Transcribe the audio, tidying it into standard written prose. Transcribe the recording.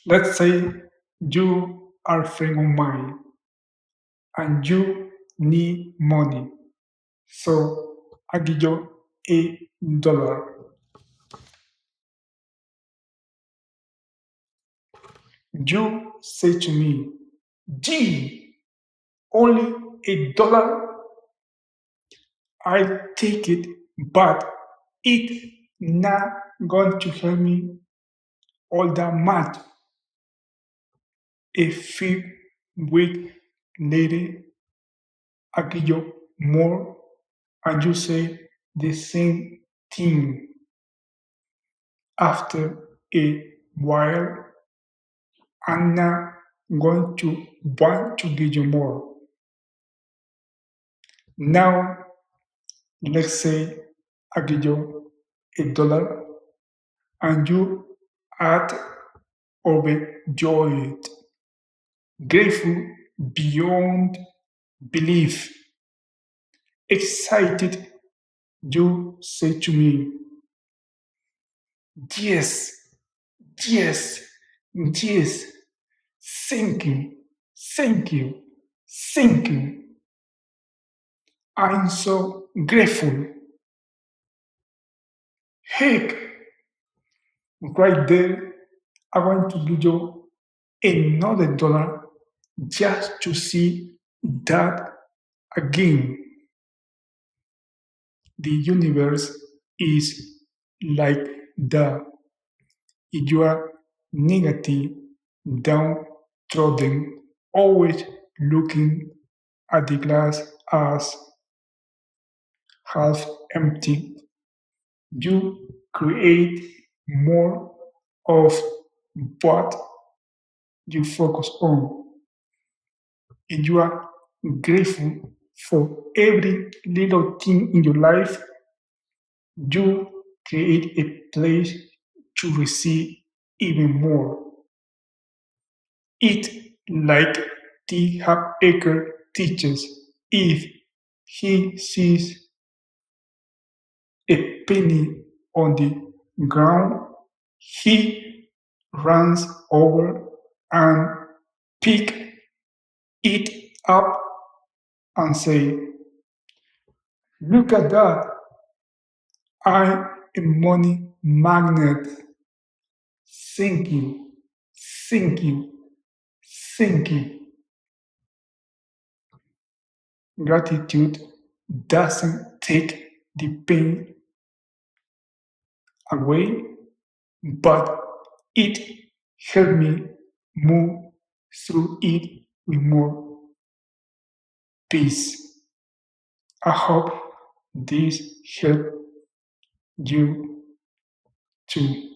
Let's say you are a friend of mine and you need money. So I give you $8. You say to me, gee, only $8? I take it, but it not going to help me all that much. A few weeks later, I give you more, and you say the same thing. After a while, I'm not going to want to give you more. Now, let's say I give you $8 and you act overjoyed, grateful beyond belief, excited. You say to me, yes, yes, yes, thank you, thank you, thank you. I'm so grateful. Heck, right there, I want to give you another dollar just to see that again. The universe is like the you are negative, downtrodden, always looking at the glass as half empty. You create more of what you focus on, and you are grateful for every little thing in your life. You create a place to receive even more. It like the half-acre teaches. If he sees a penny on the ground, he runs over and pick it up and say, look at that, I'm a money magnet. Thank you, thank you, thank you. Gratitude doesn't take the pain away, but it helped me move through it with more peace. I hope this helped you too.